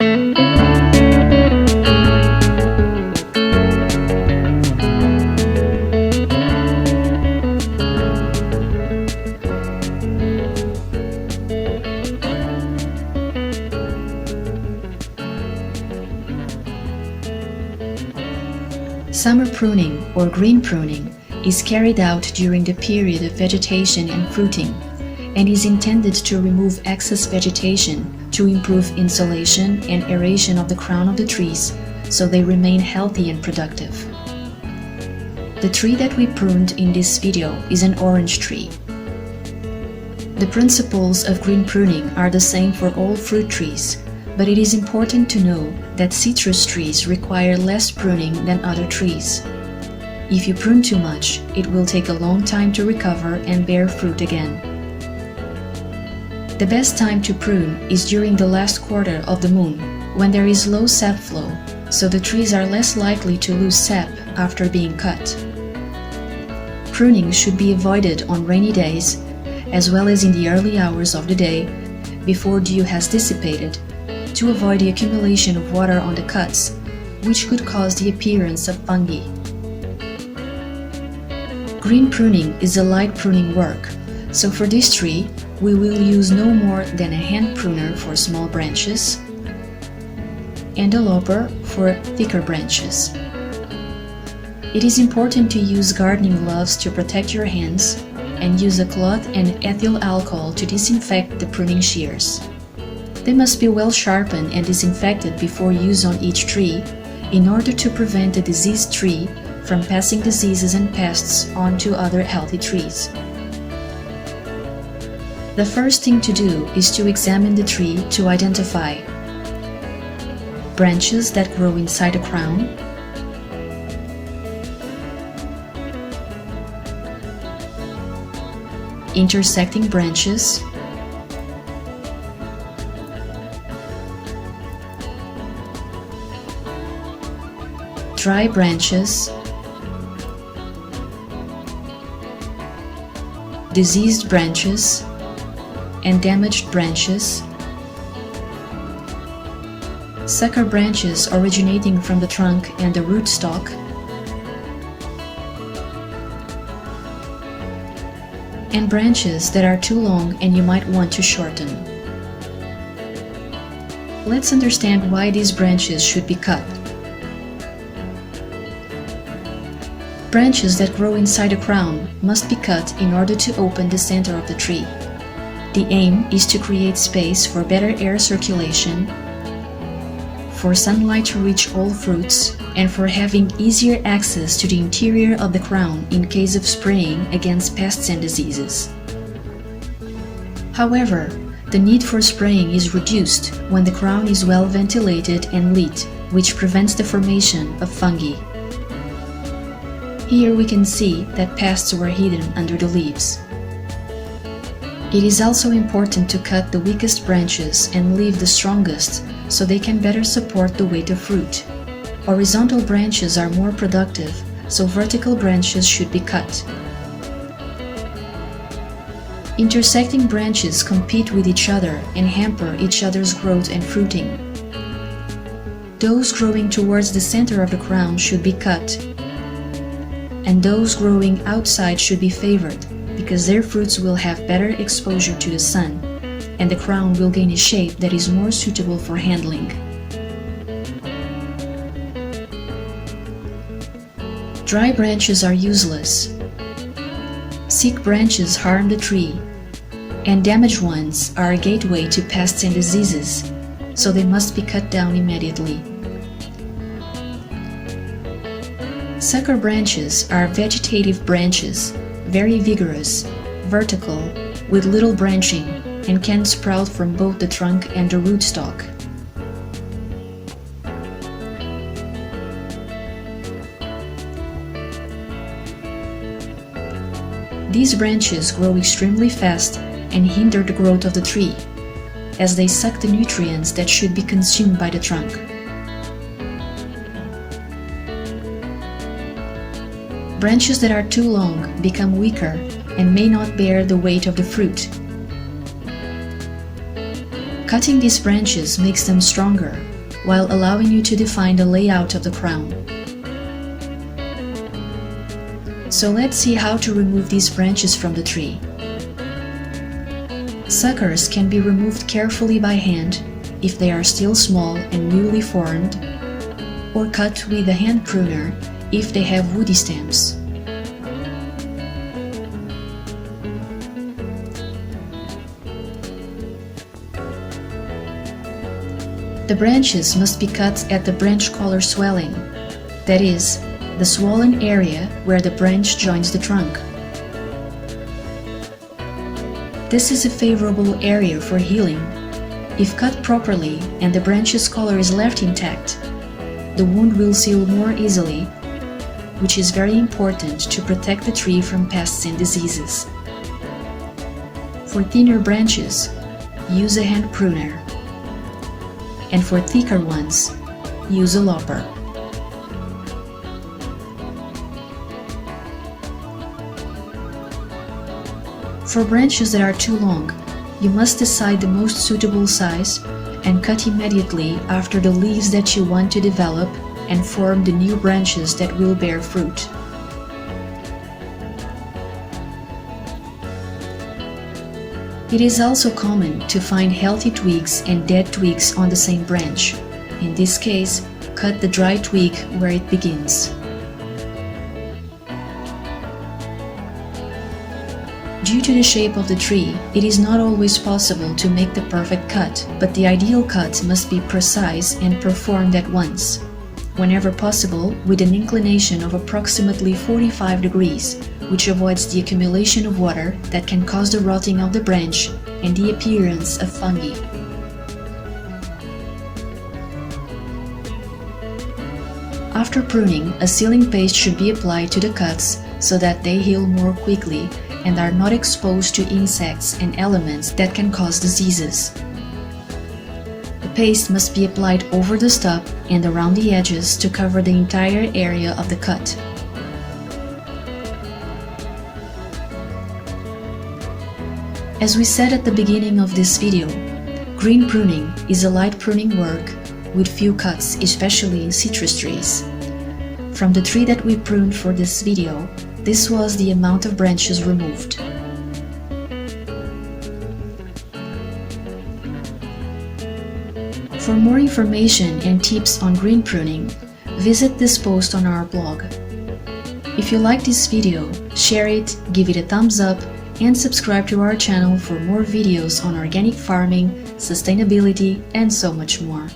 Summer pruning, or green pruning, is carried out during the period of vegetation and fruiting, and is intended to remove excess vegetation to improve insulation and aeration of the crown of the trees so they remain healthy and productive. The tree that we pruned in this video is an orange tree. The principles of green pruning are the same for all fruit trees, but it is important to know that citrus trees require less pruning than other trees. If you prune too much, it will take a long time to recover and bear fruit again. The best time to prune is during the last quarter of the moon, when there is low sap flow, so the trees are less likely to lose sap after being cut. Pruning should be avoided on rainy days, as well as in the early hours of the day, before dew has dissipated, to avoid the accumulation of water on the cuts, which could cause the appearance of fungi. Green pruning is a light pruning work, so for this tree, we will use no more than a hand pruner for small branches and a loper for thicker branches. It is important to use gardening gloves to protect your hands and use a cloth and ethyl alcohol to disinfect the pruning shears. They must be well sharpened and disinfected before use on each tree in order to prevent the diseased tree from passing diseases and pests on to other healthy trees. The first thing to do is to examine the tree to identify branches that grow inside the crown, intersecting branches, dry branches, diseased branches, and damaged branches, sucker branches originating from the trunk and the rootstock, and branches that are too long and you might want to shorten. Let's understand why these branches should be cut. Branches that grow inside the crown must be cut in order to open the center of the tree. The aim is to create space for better air circulation, for sunlight to reach all fruits, and for having easier access to the interior of the crown in case of spraying against pests and diseases. However, the need for spraying is reduced when the crown is well ventilated and lit, which prevents the formation of fungi. Here we can see that pests were hidden under the leaves. It is also important to cut the weakest branches and leave the strongest so they can better support the weight of fruit. Horizontal branches are more productive, so vertical branches should be cut. Intersecting branches compete with each other and hamper each other's growth and fruiting. Those growing towards the center of the crown should be cut, and those growing outside should be favored because their fruits will have better exposure to the sun, and the crown will gain a shape that is more suitable for handling. Dry branches are useless. Sick branches harm the tree, and damaged ones are a gateway to pests and diseases, so they must be cut down immediately. Sucker branches are vegetative branches, very vigorous, vertical, with little branching, and can sprout from both the trunk and the rootstock. These branches grow extremely fast and hinder the growth of the tree, as they suck the nutrients that should be consumed by the trunk. Branches that are too long become weaker and may not bear the weight of the fruit. Cutting these branches makes them stronger, while allowing you to define the layout of the crown. So let's see how to remove these branches from the tree. Suckers can be removed carefully by hand if they are still small and newly formed, or cut with a hand pruner if they have woody stems. The branches must be cut at the branch collar swelling, that is, the swollen area where the branch joins the trunk. This is a favorable area for healing. If cut properly and the branch's collar is left intact, the wound will seal more easily, which is very important to protect the tree from pests and diseases. For thinner branches, use a hand pruner, and for thicker ones, use a lopper. For branches that are too long, you must decide the most suitable size and cut immediately after the leaves that you want to develop and form the new branches that will bear fruit. It is also common to find healthy twigs and dead twigs on the same branch. In this case, cut the dry twig where it begins. Due to the shape of the tree, it is not always possible to make the perfect cut, but the ideal cut must be precise and performed at once, whenever possible with an inclination of approximately 45 degrees, which avoids the accumulation of water that can cause the rotting of the branch and the appearance of fungi. After pruning, a sealing paste should be applied to the cuts so that they heal more quickly and are not exposed to insects and elements that can cause diseases. The paste must be applied over the stub and around the edges to cover the entire area of the cut. As we said at the beginning of this video, green pruning is a light pruning work with few cuts, especially in citrus trees. From the tree that we pruned for this video, this was the amount of branches removed. For more information and tips on green pruning, visit this post on our blog. If you like this video, share it, give it a thumbs up, and subscribe to our channel for more videos on organic farming, sustainability, and so much more.